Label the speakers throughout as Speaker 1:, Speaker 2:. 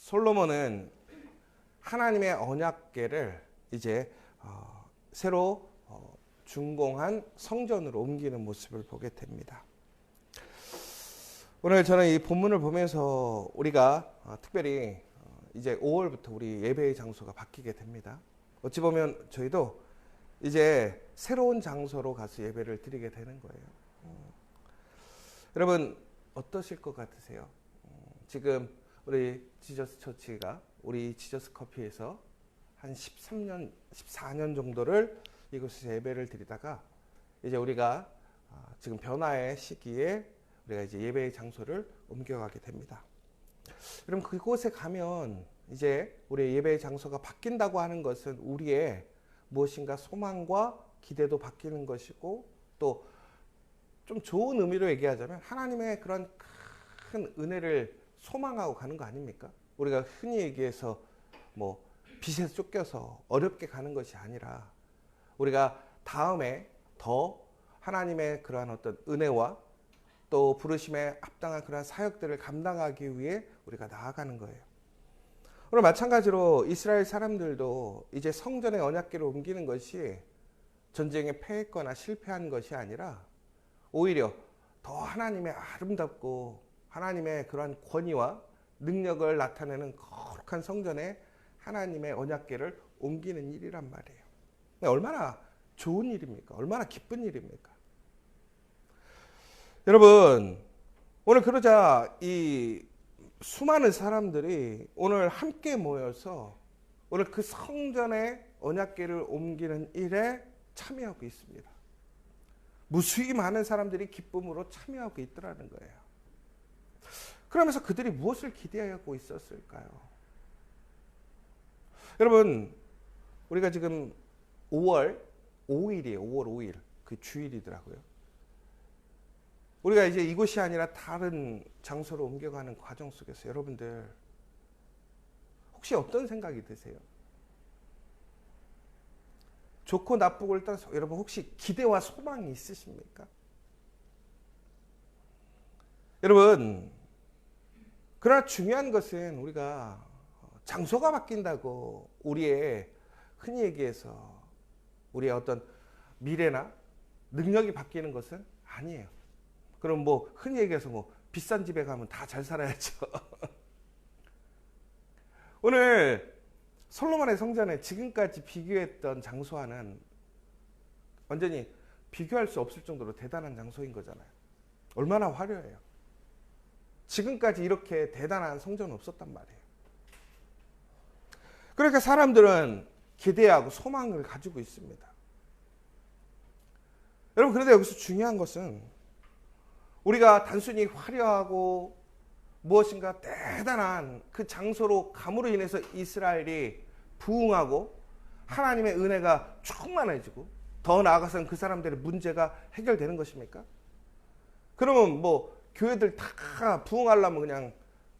Speaker 1: 솔로몬은 하나님의 언약궤를 이제 새로 준공한 성전으로 옮기는 모습을 보게 됩니다. 오늘 저는 이 본문을 보면서 우리가 특별히 이제 5월부터 우리 예배의 장소가 바뀌게 됩니다. 어찌 보면 저희도 이제 새로운 장소로 가서 예배를 드리게 되는 거예요. 여러분 어떠실 것 같으세요? 지금 우리 지저스 처치가 우리 지저스 커피에서 한 13년, 14년 정도를 이곳에서 예배를 드리다가 이제 우리가 지금 변화의 시기에 우리가 이제 예배의 장소를 옮겨가게 됩니다. 그럼 그곳에 가면 이제 우리의 예배의 장소가 바뀐다고 하는 것은 우리의 무엇인가 소망과 기대도 바뀌는 것이고 또 좀 좋은 의미로 얘기하자면 하나님의 그런 큰 은혜를 소망하고 가는 거 아닙니까? 우리가 흔히 얘기해서 뭐 빚에서 쫓겨서 어렵게 가는 것이 아니라 우리가 다음에 더 하나님의 그러한 어떤 은혜와 또 부르심에 합당한 그러한 사역들을 감당하기 위해 우리가 나아가는 거예요. 오늘 마찬가지로 이스라엘 사람들도 이제 성전의 언약궤를 옮기는 것이 전쟁에 패했거나 실패한 것이 아니라 오히려 더 하나님의 아름답고 하나님의 그러한 권위와 능력을 나타내는 거룩한 성전에 하나님의 언약궤를 옮기는 일이란 말이에요. 얼마나 좋은 일입니까? 얼마나 기쁜 일입니까? 여러분, 오늘 그러자 이 수많은 사람들이 오늘 함께 모여서 오늘 그 성전의 언약궤를 옮기는 일에 참여하고 있습니다. 무수히 많은 사람들이 기쁨으로 참여하고 있더라는 거예요. 그러면서 그들이 무엇을 기대하고 있었을까요? 여러분, 우리가 지금 5월 5일이에요. 5월 5일. 그 주일이더라고요. 우리가 이제 이곳이 아니라 다른 장소로 옮겨가는 과정 속에서 여러분들 혹시 어떤 생각이 드세요? 좋고 나쁘고를 떠나서 여러분 혹시 기대와 소망이 있으십니까? 여러분, 그러나 중요한 것은 우리가 장소가 바뀐다고 우리의 흔히 얘기해서 우리의 어떤 미래나 능력이 바뀌는 것은 아니에요. 그럼 뭐 흔히 얘기해서 뭐 비싼 집에 가면 다 잘 살아야죠. 오늘 솔로몬의 성전에 지금까지 비교했던 장소와는 완전히 비교할 수 없을 정도로 대단한 장소인 거잖아요. 얼마나 화려해요. 지금까지 이렇게 대단한 성전은 없었단 말이에요. 그러니까 사람들은 기대하고 소망을 가지고 있습니다. 여러분, 그런데 여기서 중요한 것은 우리가 단순히 화려하고 무엇인가 대단한 그 장소로 감으로 인해서 이스라엘이 부흥하고 하나님의 은혜가 충만해지고 더 나아가서는 그 사람들의 문제가 해결되는 것입니까? 그러면 뭐 교회들 다 부흥하려면 그냥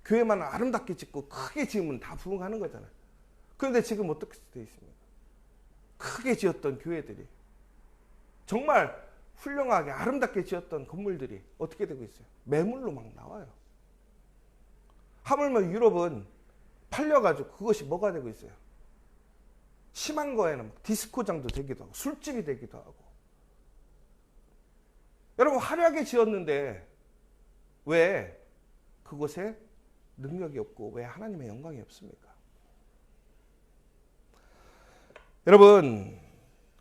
Speaker 1: 교회만 아름답게 짓고 크게 지으면 다 부흥하는 거잖아요. 그런데 지금 어떻게 되어 있습니까? 크게 지었던 교회들이 정말 훌륭하게 아름답게 지었던 건물들이 어떻게 되고 있어요? 매물로 막 나와요. 하물며 유럽은 팔려가지고 그것이 뭐가 되고 있어요? 심한 거에는 디스코장도 되기도 하고 술집이 되기도 하고. 여러분, 화려하게 지었는데 왜 그곳에 능력이 없고 왜 하나님의 영광이 없습니까? 여러분,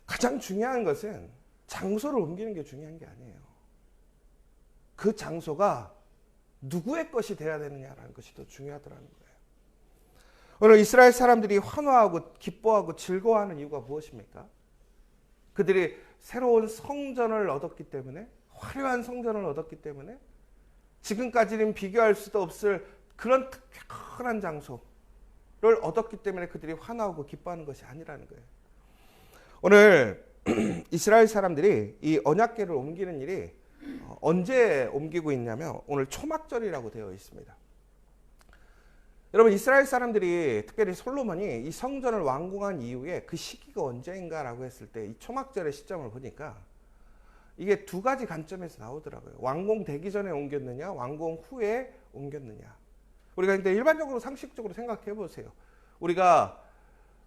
Speaker 1: 가장 중요한 것은 장소를 옮기는 게 중요한 게 아니에요. 그 장소가 누구의 것이 되어야 되느냐라는 것이 더 중요하더라는 거예요. 오늘 이스라엘 사람들이 환호하고 기뻐하고 즐거워하는 이유가 무엇입니까? 그들이 새로운 성전을 얻었기 때문에, 화려한 성전을 얻었기 때문에, 지금까지는 비교할 수도 없을 그런 특별한 장소를 얻었기 때문에 그들이 환호하고 기뻐하는 것이 아니라는 거예요. 오늘 이스라엘 사람들이 이 언약궤를 옮기는 일이 언제 옮기고 있냐면 오늘 초막절이라고 되어 있습니다. 여러분, 이스라엘 사람들이 특별히 솔로몬이 이 성전을 완공한 이후에 그 시기가 언제인가라고 했을 때 이 초막절의 시점을 보니까 이게 두 가지 관점에서 나오더라고요. 완공되기 전에 옮겼느냐, 완공 후에 옮겼느냐. 우리가 근데 일반적으로 상식적으로 생각해 보세요. 우리가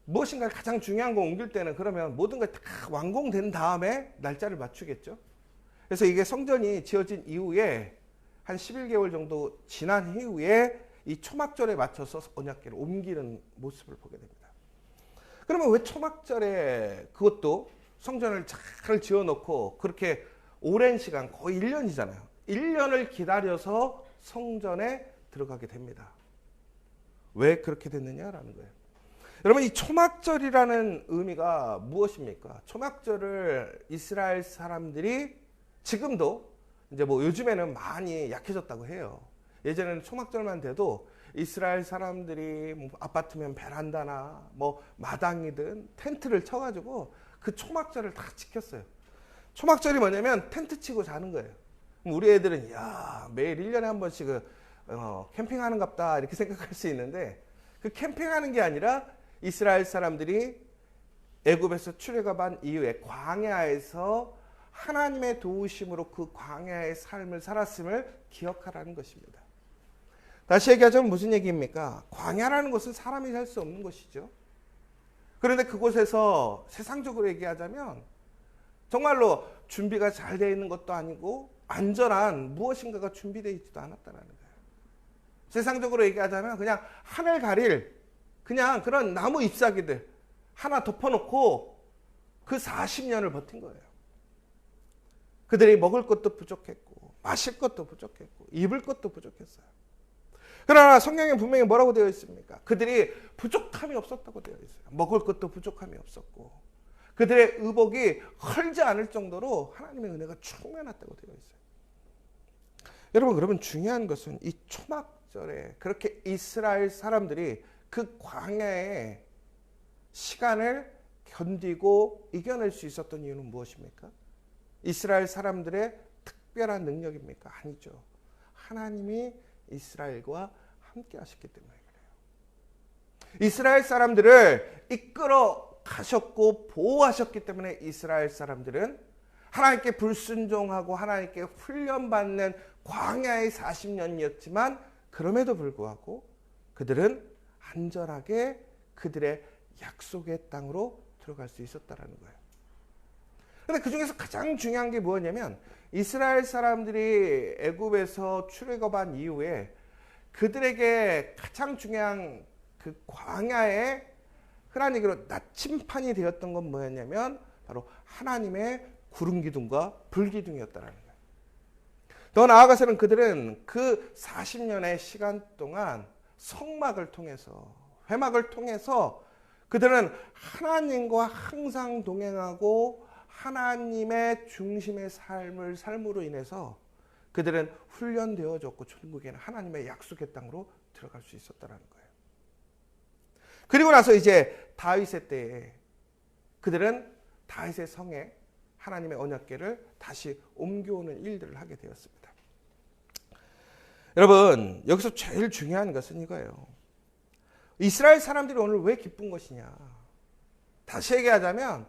Speaker 1: 무엇인가 가장 중요한 거 옮길 때는 그러면 모든 걸 다 완공된 다음에 날짜를 맞추겠죠. 그래서 이게 성전이 지어진 이후에 한 11개월 정도 지난 이후에 이 초막절에 맞춰서 언약궤를 옮기는 모습을 보게 됩니다. 그러면 왜 초막절에 그것도 성전을 잘 지어놓고 그렇게 오랜 시간, 거의 1년이잖아요. 1년을 기다려서 성전에 들어가게 됩니다. 왜 그렇게 됐느냐라는 거예요. 여러분, 이 초막절이라는 의미가 무엇입니까? 초막절을 이스라엘 사람들이 지금도 이제 뭐 요즘에는 많이 약해졌다고 해요. 예전에는 초막절만 돼도 이스라엘 사람들이 뭐 아파트면 베란다나 뭐 마당이든 텐트를 쳐가지고 그 초막절을 다 지켰어요. 초막절이 뭐냐면 텐트 치고 자는 거예요. 우리 애들은 야 매일 1년에 한 번씩 캠핑하는갑다 이렇게 생각할 수 있는데 그 캠핑하는 게 아니라 이스라엘 사람들이 애굽에서 출애굽한 이후에 광야에서 하나님의 도우심으로 그 광야의 삶을 살았음을 기억하라는 것입니다. 다시 얘기하자면 무슨 얘기입니까? 광야라는 것은 사람이 살 수 없는 것이죠. 그런데 그곳에서 세상적으로 얘기하자면 정말로 준비가 잘 되어 있는 것도 아니고 안전한 무엇인가가 준비되어 있지도 않았다는 거예요. 세상적으로 얘기하자면 그냥 하늘 가릴 그냥 그런 나무 잎사귀들 하나 덮어놓고 그 40년을 버틴 거예요. 그들이 먹을 것도 부족했고 마실 것도 부족했고 입을 것도 부족했어요. 그러나 성경에 분명히 뭐라고 되어 있습니까? 그들이 부족함이 없었다고 되어 있어요. 먹을 것도 부족함이 없었고 그들의 의복이 헐지 않을 정도로 하나님의 은혜가 충만했다고 되어 있어요. 여러분, 그러면 중요한 것은 이 초막절에 그렇게 이스라엘 사람들이 그 광야의 시간을 견디고 이겨낼 수 있었던 이유는 무엇입니까? 이스라엘 사람들의 특별한 능력입니까? 아니죠. 하나님이 이스라엘과 함께 하셨기 때문에 그래요. 이스라엘 사람들을 이끌어 가셨고 보호하셨기 때문에 이스라엘 사람들은 하나님께 불순종하고 하나님께 훈련받는 광야의 40년이었지만 그럼에도 불구하고 그들은 안전하게 그들의 약속의 땅으로 들어갈 수 있었다는 거예요. 그런데 그 중에서 가장 중요한 게 뭐냐면 이스라엘 사람들이 애굽에서 출애굽한 이후에 그들에게 가장 중요한 그 광야의 흔한 얘기로 나침판이 되었던 건 뭐였냐면 바로 하나님의 구름 기둥과 불 기둥이었다는 거예요. 더 나아가서는 그들은 그 40년의 시간 동안 성막을 통해서 회막을 통해서 그들은 하나님과 항상 동행하고 하나님의 중심의 삶으로 인해서 그들은 훈련되어졌고 천국에는 하나님의 약속의 땅으로 들어갈 수 있었다는 거예요. 그리고 나서 이제 다윗의 때에 그들은 다윗의 성에 하나님의 언약궤를 다시 옮겨오는 일들을 하게 되었습니다. 여러분, 여기서 제일 중요한 것은 이거예요. 이스라엘 사람들이 오늘 왜 기쁜 것이냐? 다시 얘기하자면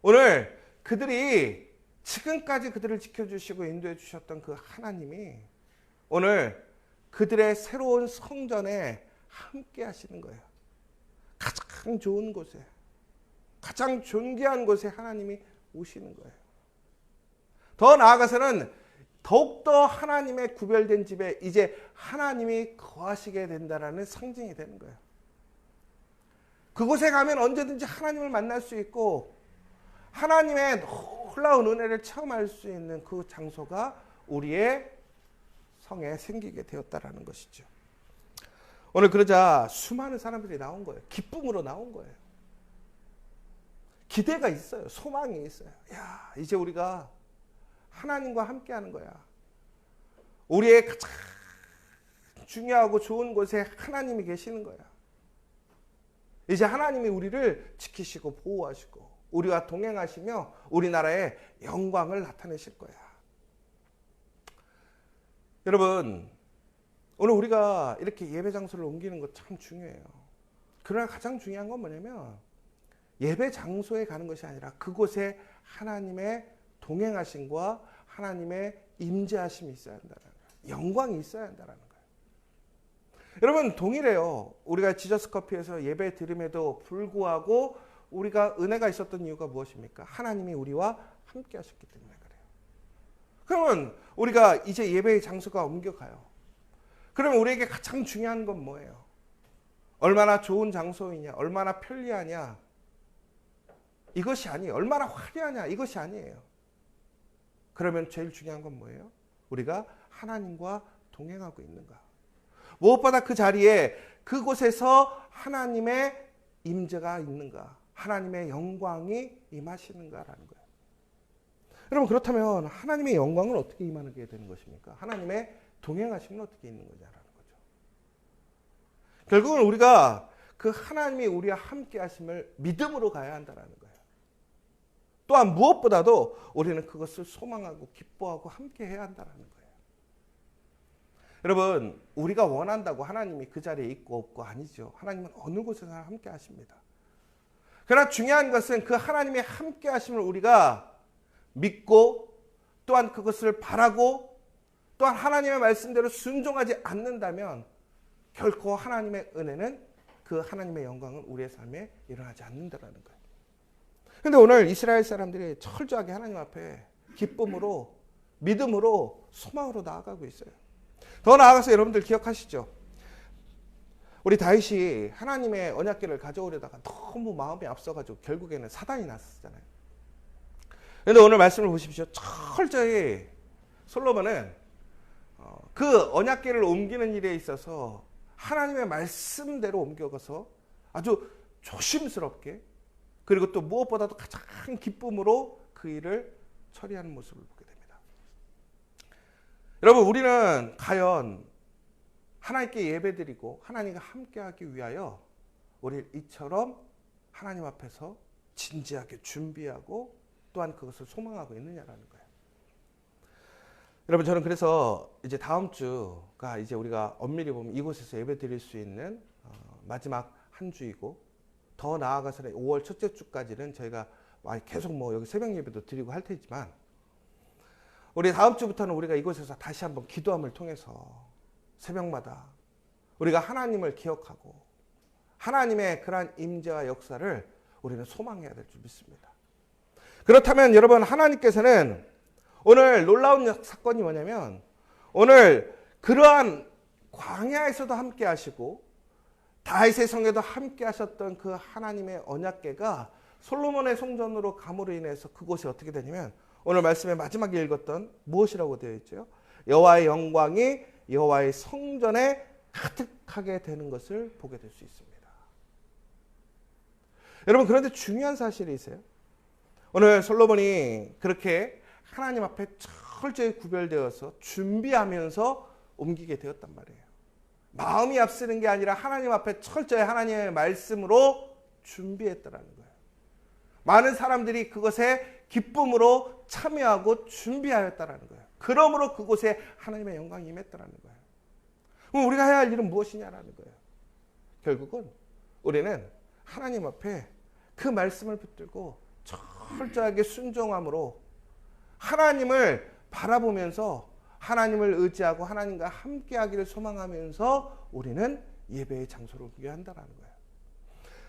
Speaker 1: 오늘 그들이 지금까지 그들을 지켜주시고 인도해 주셨던 그 하나님이 오늘 그들의 새로운 성전에 함께 하시는 거예요. 가장 좋은 곳에, 가장 존귀한 곳에 하나님이 오시는 거예요. 더 나아가서는 더욱더 하나님의 구별된 집에 이제 하나님이 거하시게 된다라는 상징이 되는 거예요. 그곳에 가면 언제든지 하나님을 만날 수 있고 하나님의 놀라운 은혜를 체험할 수 있는 그 장소가 우리의 성에 생기게 되었다라는 것이죠. 오늘 그러자 수많은 사람들이 나온 거예요. 기쁨으로 나온 거예요. 기대가 있어요. 소망이 있어요. 야, 이제 우리가 하나님과 함께 하는 거야. 우리의 가장 중요하고 좋은 곳에 하나님이 계시는 거야. 이제 하나님이 우리를 지키시고 보호하시고 우리와 동행하시며 우리나라의 영광을 나타내실 거야. 여러분, 오늘 우리가 이렇게 예배 장소를 옮기는 것 참 중요해요. 그러나 가장 중요한 건 뭐냐면 예배 장소에 가는 것이 아니라 그곳에 하나님의 동행하심과 하나님의 임재하심이 있어야 한다는 거예요. 영광이 있어야 한다는 거예요. 여러분 동일해요. 우리가 지저스 커피에서 예배 드림에도 불구하고 우리가 은혜가 있었던 이유가 무엇입니까? 하나님이 우리와 함께 하셨기 때문에 그래요. 그러면 우리가 이제 예배의 장소가 옮겨가요. 그러면 우리에게 가장 중요한 건 뭐예요? 얼마나 좋은 장소이냐, 얼마나 편리하냐, 이것이 아니에요. 얼마나 화려하냐, 이것이 아니에요. 그러면 제일 중요한 건 뭐예요? 우리가 하나님과 동행하고 있는가. 무엇보다 그 자리에 그곳에서 하나님의 임재가 있는가, 하나님의 영광이 임하시는가라는 거예요. 여러분 그렇다면 하나님의 영광은 어떻게 임하게 되는 것입니까? 하나님의 동행하심은 어떻게 있는 거냐라는 거죠. 결국은 우리가 그 하나님이 우리와 함께 하심을 믿음으로 가야 한다는 거예요. 또한 무엇보다도 우리는 그것을 소망하고 기뻐하고 함께 해야 한다는 거예요. 여러분 우리가 원한다고 하나님이 그 자리에 있고 없고 아니죠. 하나님은 어느 곳에서나 함께 하십니다. 그러나 중요한 것은 그 하나님의 함께 하심을 우리가 믿고 또한 그것을 바라고 또한 하나님의 말씀대로 순종하지 않는다면 결코 하나님의 은혜는 그 하나님의 영광은 우리의 삶에 일어나지 않는다는 거예요. 그런데 오늘 이스라엘 사람들이 철저하게 하나님 앞에 기쁨으로 믿음으로 소망으로 나아가고 있어요. 더 나아가서 여러분들 기억하시죠? 우리 다윗이 하나님의 언약궤를 가져오려다가 너무 마음이 앞서가지고 결국에는 사단이 났었잖아요. 그런데 오늘 말씀을 보십시오. 철저히 솔로몬은 그 언약궤를 옮기는 일에 있어서 하나님의 말씀대로 옮겨가서 아주 조심스럽게 그리고 또 무엇보다도 가장 기쁨으로 그 일을 처리하는 모습을 보게 됩니다. 여러분 우리는 과연 하나님께 예배드리고 하나님과 함께하기 위하여 우리 이처럼 하나님 앞에서 진지하게 준비하고 또한 그것을 소망하고 있느냐라는 거예요. 여러분 저는 그래서 이제 다음 주가 이제 우리가 엄밀히 보면 이곳에서 예배 드릴 수 있는 마지막 한 주이고 더 나아가서는 5월 첫째 주까지는 저희가 계속 뭐 여기 새벽 예배도 드리고 할 테지만 우리 다음 주부터는 우리가 이곳에서 다시 한번 기도함을 통해서 새벽마다 우리가 하나님을 기억하고 하나님의 그러한 임재와 역사를 우리는 소망해야 될 줄 믿습니다. 그렇다면 여러분 하나님께서는 오늘 놀라운 사건이 뭐냐면 오늘 그러한 광야에서도 함께 하시고 다윗의 성에도 함께 하셨던 그 하나님의 언약궤가 솔로몬의 성전으로 감으로 인해서 그곳이 어떻게 되냐면 오늘 말씀의 마지막에 읽었던 무엇이라고 되어 있죠? 여호와의 영광이 여호와의 성전에 가득하게 되는 것을 보게 될 수 있습니다. 여러분 그런데 중요한 사실이 있어요. 오늘 솔로몬이 그렇게 하나님 앞에 철저히 구별되어서 준비하면서 옮기게 되었단 말이에요. 마음이 앞서는 게 아니라 하나님 앞에 철저히 하나님의 말씀으로 준비했다라는 거예요. 많은 사람들이 그것에 기쁨으로 참여하고 준비하였다라는 거예요. 그러므로 그곳에 하나님의 영광이 임했다라는 거예요. 그럼 우리가 해야 할 일은 무엇이냐라는 거예요. 결국은 우리는 하나님 앞에 그 말씀을 붙들고 철저하게 순종함으로 하나님을 바라보면서 하나님을 의지하고 하나님과 함께하기를 소망하면서 우리는 예배의 장소를 옮겨야 한다는 거예요.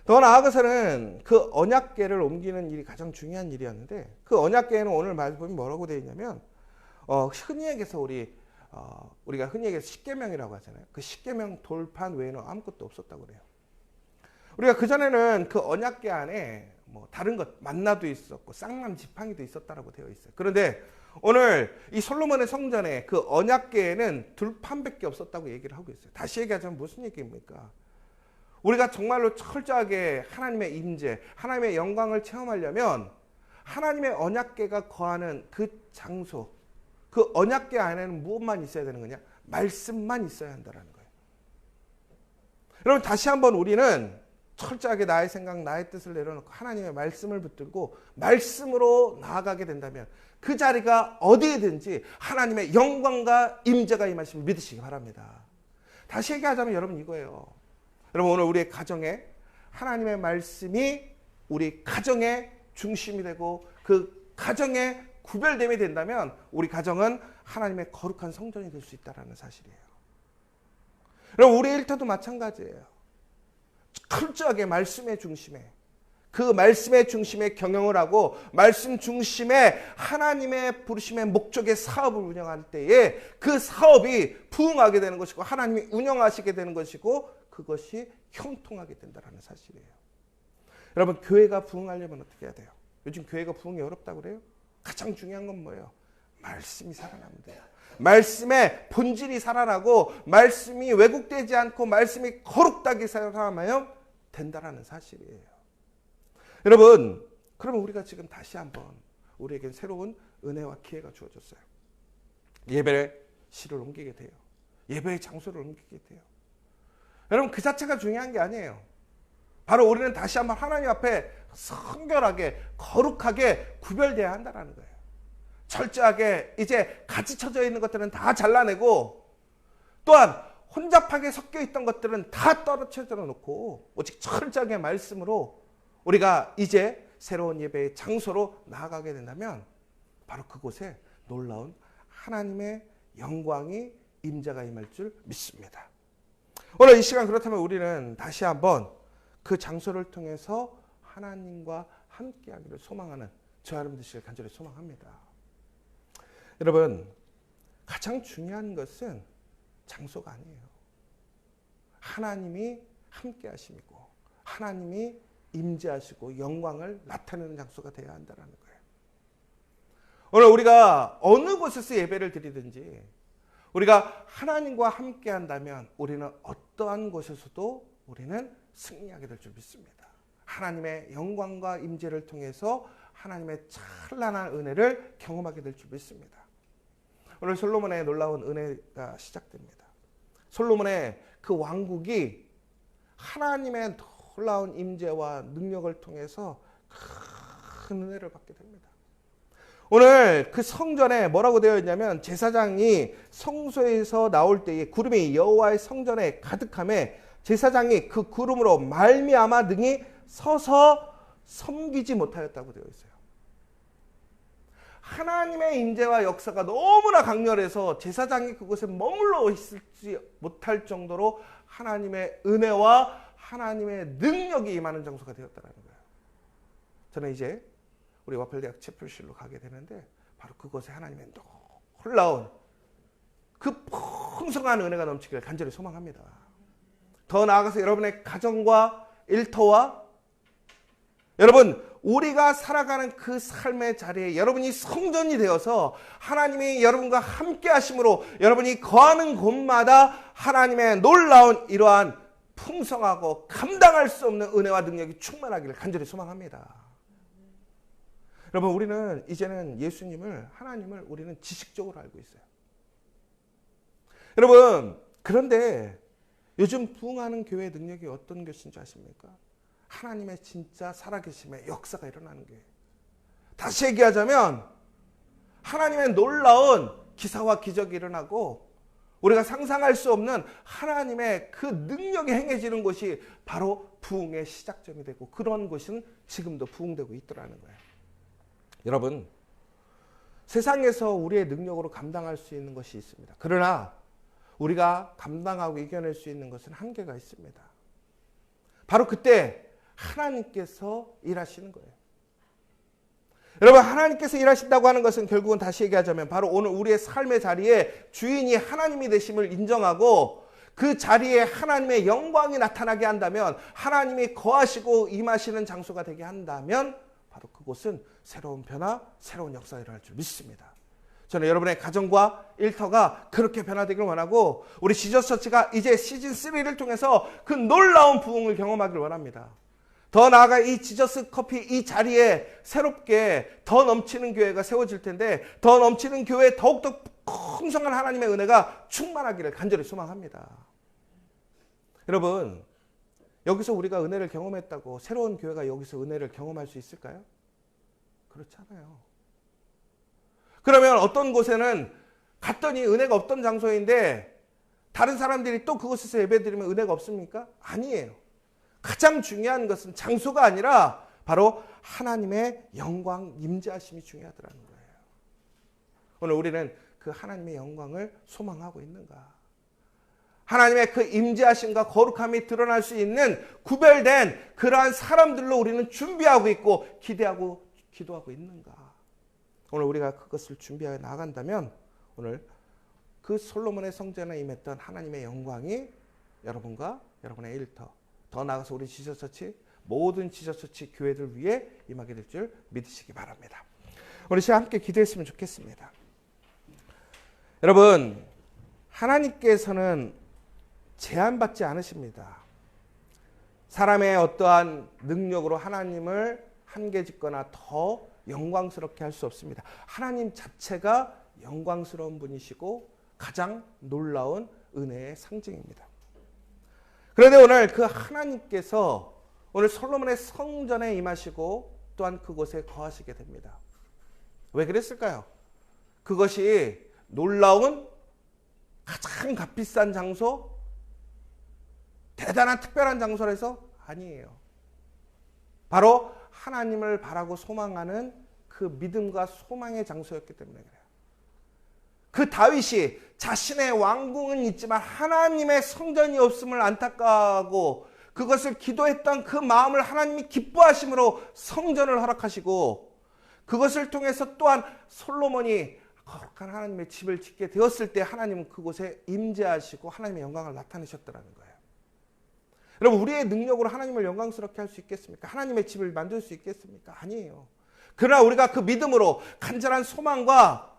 Speaker 1: 더 나아가서는 그 언약궤를 옮기는 일이 가장 중요한 일이었는데 그 언약궤에는 오늘 말씀이 뭐라고 되어 있냐면 흔히 얘기해서 우리가 흔히 얘기해서 십계명이라고 하잖아요. 그 십계명 돌판 외에는 아무것도 없었다고 그래요. 우리가 그전에는 그 언약궤 안에 뭐 다른 것 만나도 있었고 쌍남 지팡이도 있었다라고 되어 있어요. 그런데 오늘 이 솔로몬의 성전에 그 언약궤에는 들판밖에 없었다고 얘기를 하고 있어요. 다시 얘기하자면 무슨 얘기입니까? 우리가 정말로 철저하게 하나님의 임재, 하나님의 영광을 체험하려면 하나님의 언약궤가 거하는 그 장소, 그 언약궤 안에는 무엇만 있어야 되는 거냐? 말씀만 있어야 한다는 거예요. 여러분 다시 한번 우리는 철저하게 나의 생각, 나의 뜻을 내려놓고 하나님의 말씀을 붙들고 말씀으로 나아가게 된다면 그 자리가 어디에든지 하나님의 영광과 임재가 임하심을 믿으시기 바랍니다. 다시 얘기하자면 여러분 이거예요. 여러분 오늘 우리의 가정에 하나님의 말씀이 우리 가정의 중심이 되고 그 가정의 구별됨이 된다면 우리 가정은 하나님의 거룩한 성전이 될 수 있다는 사실이에요. 여러분 우리 일터도 마찬가지예요. 철저하게 말씀의 중심에, 그 말씀의 중심에 경영을 하고 말씀 중심에 하나님의 부르심의 목적의 사업을 운영할 때에 그 사업이 부흥하게 되는 것이고 하나님이 운영하시게 되는 것이고 그것이 형통하게 된다는 사실이에요. 여러분 교회가 부흥하려면 어떻게 해야 돼요? 요즘 교회가 부흥이 어렵다고 그래요? 가장 중요한 건 뭐예요? 말씀이 살아나면 돼요. 말씀의 본질이 살아나고 말씀이 왜곡되지 않고 말씀이 거룩하게 살아나면 된다는 사실이에요. 여러분, 그러면 우리가 지금 다시 한번 우리에게 새로운 은혜와 기회가 주어졌어요. 예배의 시를 옮기게 돼요. 예배의 장소를 옮기게 돼요. 여러분 그 자체가 중요한 게 아니에요. 바로 우리는 다시 한번 하나님 앞에 성결하게 거룩하게 구별되어야 한다는 거예요. 철저하게 이제 같이 쳐져 있는 것들은 다 잘라내고 또한 혼잡하게 섞여 있던 것들은 다 떨어뜨려 놓고 오직 철저하게 말씀으로 우리가 이제 새로운 예배의 장소로 나아가게 된다면 바로 그곳에 놀라운 하나님의 영광이 임재가 임할 줄 믿습니다. 오늘 이 시간 그렇다면 우리는 다시 한번 그 장소를 통해서 하나님과 함께하기를 소망하는 저와 여러분 되시길 간절히 소망합니다. 여러분 가장 중요한 것은 장소가 아니에요. 하나님이 함께하심이고 하나님이 임재하시고 영광을 나타내는 장소가 되어야 한다는 거예요. 오늘 우리가 어느 곳에서 예배를 드리든지 우리가 하나님과 함께 한다면 우리는 어떠한 곳에서도 우리는 승리하게 될 줄 믿습니다. 하나님의 영광과 임재를 통해서 하나님의 찬란한 은혜를 경험하게 될 줄 믿습니다. 오늘 솔로몬의 놀라운 은혜가 시작됩니다. 솔로몬의 그 왕국이 하나님의 놀라운 임재와 능력을 통해서 큰 은혜를 받게 됩니다. 오늘 그 성전에 뭐라고 되어 있냐면 제사장이 성소에서 나올 때에 구름이 여호와의 성전에 가득함에 제사장이 그 구름으로 말미암아 능히 서서 섬기지 못하였다고 되어 있어요. 하나님의 임재와 역사가 너무나 강렬해서 제사장이 그곳에 머물러 있지 못할 정도로 하나님의 은혜와 하나님의 능력이 임하는 장소가 되었다는 거예요. 저는 이제 우리 와펠대학 채플실로 가게 되는데 바로 그곳에 하나님의 놀라운 그 풍성한 은혜가 넘치기를 간절히 소망합니다. 더 나아가서 여러분의 가정과 일터와 여러분 우리가 살아가는 그 삶의 자리에 여러분이 성전이 되어서 하나님이 여러분과 함께 하심으로 여러분이 거하는 곳마다 하나님의 놀라운 이러한 풍성하고 감당할 수 없는 은혜와 능력이 충만하기를 간절히 소망합니다. 여러분 우리는 이제는 예수님을 하나님을 우리는 지식적으로 알고 있어요. 여러분 그런데 요즘 부흥하는 교회의 능력이 어떤 것인지 아십니까? 하나님의 진짜 살아계심의 역사가 일어나는 게 다시 얘기하자면 하나님의 놀라운 기사와 기적이 일어나고 우리가 상상할 수 없는 하나님의 그 능력이 행해지는 것이 바로 부흥의 시작점이 되고 그런 것은 지금도 부흥되고 있더라는 거예요. 여러분 세상에서 우리의 능력으로 감당할 수 있는 것이 있습니다. 그러나 우리가 감당하고 이겨낼 수 있는 것은 한계가 있습니다. 바로 그때 하나님께서 일하시는 거예요. 여러분 하나님께서 일하신다고 하는 것은 결국은 다시 얘기하자면 바로 오늘 우리의 삶의 자리에 주인이 하나님이 되심을 인정하고 그 자리에 하나님의 영광이 나타나게 한다면 하나님이 거하시고 임하시는 장소가 되게 한다면 바로 그곳은 새로운 변화, 새로운 역사가 일어날 줄 믿습니다. 저는 여러분의 가정과 일터가 그렇게 변화되길 원하고 우리 지저스처치가 이제 시즌 3를 통해서 그 놀라운 부흥을 경험하길 원합니다. 더 나아가 이 지저스 커피 이 자리에 새롭게 더 넘치는 교회가 세워질 텐데 더 넘치는 교회에 더욱더 풍성한 하나님의 은혜가 충만하기를 간절히 소망합니다. 여러분 여기서 우리가 은혜를 경험했다고 새로운 교회가 여기서 은혜를 경험할 수 있을까요? 그렇지 않아요. 그러면 어떤 곳에는 갔더니 은혜가 없던 장소인데 다른 사람들이 또 그곳에서 예배드리면 은혜가 없습니까? 아니에요. 가장 중요한 것은 장소가 아니라 바로 하나님의 영광 임재하심이 중요하더라는 거예요. 오늘 우리는 그 하나님의 영광을 소망하고 있는가? 하나님의 그 임재하심과 거룩함이 드러날 수 있는 구별된 그러한 사람들로 우리는 준비하고 있고 기대하고 기도하고 있는가? 오늘 우리가 그것을 준비하여 나간다면 오늘 그 솔로몬의 성전에 임했던 하나님의 영광이 여러분과 여러분의 일터, 더 나아가서 우리 지저처치, 모든 지저처치 교회들 위해 임하게 될 줄 믿으시기 바랍니다. 우리 시간 함께 기도했으면 좋겠습니다. 여러분, 하나님께서는 제한받지 않으십니다. 사람의 어떠한 능력으로 하나님을 한계짓거나 더 영광스럽게 할 수 없습니다. 하나님 자체가 영광스러운 분이시고 가장 놀라운 은혜의 상징입니다. 그런데 오늘 그 하나님께서 오늘 솔로몬의 성전에 임하시고 또한 그곳에 거하시게 됩니다. 왜 그랬을까요? 그것이 놀라운 가장 값비싼 장소, 대단한 특별한 장소라서 아니에요. 바로 하나님을 바라고 소망하는 그 믿음과 소망의 장소였기 때문에 그래요. 그 다윗이 자신의 왕궁은 있지만 하나님의 성전이 없음을 안타까워하고 그것을 기도했던 그 마음을 하나님이 기뻐하심으로 성전을 허락하시고 그것을 통해서 또한 솔로몬이 거룩한 하나님의 집을 짓게 되었을 때 하나님은 그곳에 임재하시고 하나님의 영광을 나타내셨더라는 거예요. 여러분, 우리의 능력으로 하나님을 영광스럽게 할 수 있겠습니까? 하나님의 집을 만들 수 있겠습니까? 아니에요. 그러나 우리가 그 믿음으로 간절한 소망과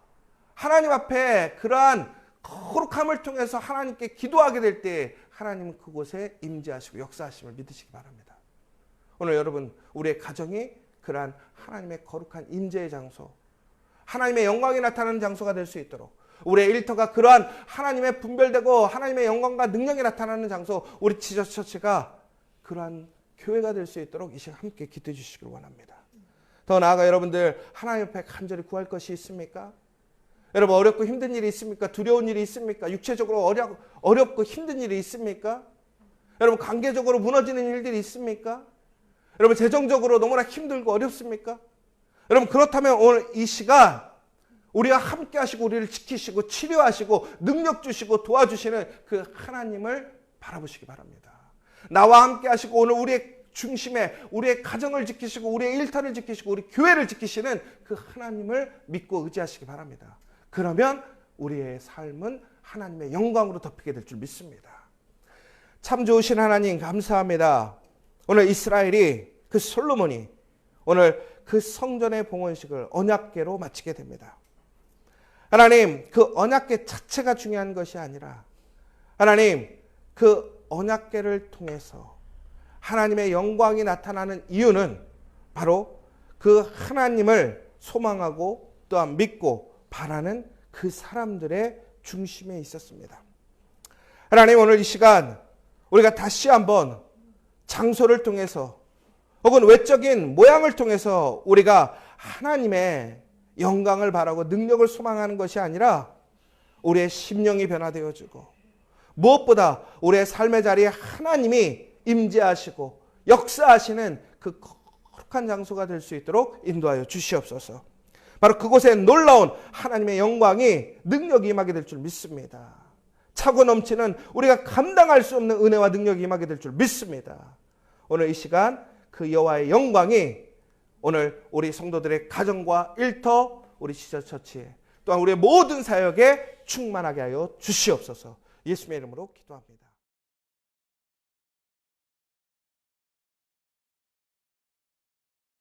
Speaker 1: 하나님 앞에 그러한 거룩함을 통해서 하나님께 기도하게 될 때 하나님은 그곳에 임재하시고 역사하심을 믿으시기 바랍니다. 오늘 여러분, 우리의 가정이 그러한 하나님의 거룩한 임재의 장소, 하나님의 영광이 나타나는 장소가 될 수 있도록 우리의 일터가 그러한 하나님의 분별되고 하나님의 영광과 능력이 나타나는 장소, 우리 지저처치가 그러한 교회가 될 수 있도록 이 시간 함께 기도해 주시길 원합니다. 더 나아가 여러분들 하나님 앞에 간절히 구할 것이 있습니까? 여러분, 어렵고 힘든 일이 있습니까? 두려운 일이 있습니까? 육체적으로 어렵고 힘든 일이 있습니까? 여러분, 관계적으로 무너지는 일들이 있습니까? 여러분, 재정적으로 너무나 힘들고 어렵습니까? 여러분, 그렇다면 오늘 이 시간 우리와 함께 하시고 우리를 지키시고 치료하시고 능력 주시고 도와주시는 그 하나님을 바라보시기 바랍니다. 나와 함께 하시고 오늘 우리의 중심에 우리의 가정을 지키시고 우리의 일터를 지키시고 우리 교회를 지키시는 그 하나님을 믿고 의지하시기 바랍니다. 그러면 우리의 삶은 하나님의 영광으로 덮이게 될 줄 믿습니다. 참 좋으신 하나님 감사합니다. 오늘 이스라엘이 그 솔로몬이 오늘 그 성전의 봉헌식을 언약궤로 마치게 됩니다. 하나님, 그 언약궤 자체가 중요한 것이 아니라 하나님, 그 언약궤를 통해서 하나님의 영광이 나타나는 이유는 바로 그 하나님을 소망하고 또한 믿고 바라는 그 사람들의 중심에 있었습니다. 하나님, 오늘 이 시간 우리가 다시 한번 장소를 통해서 혹은 외적인 모양을 통해서 우리가 하나님의 영광을 바라고 능력을 소망하는 것이 아니라 우리의 심령이 변화되어지고 무엇보다 우리의 삶의 자리에 하나님이 임재하시고 역사하시는 그 거룩한 장소가 될 수 있도록 인도하여 주시옵소서. 바로 그곳에 놀라운 하나님의 영광이 능력이 임하게 될 줄 믿습니다. 차고 넘치는 우리가 감당할 수 없는 은혜와 능력이 임하게 될 줄 믿습니다. 오늘 이 시간 그 여호와의 영광이 오늘 우리 성도들의 가정과 일터, 우리 지저처치에 또한 우리의 모든 사역에 충만하게 하여 주시옵소서. 예수님의 이름으로 기도합니다.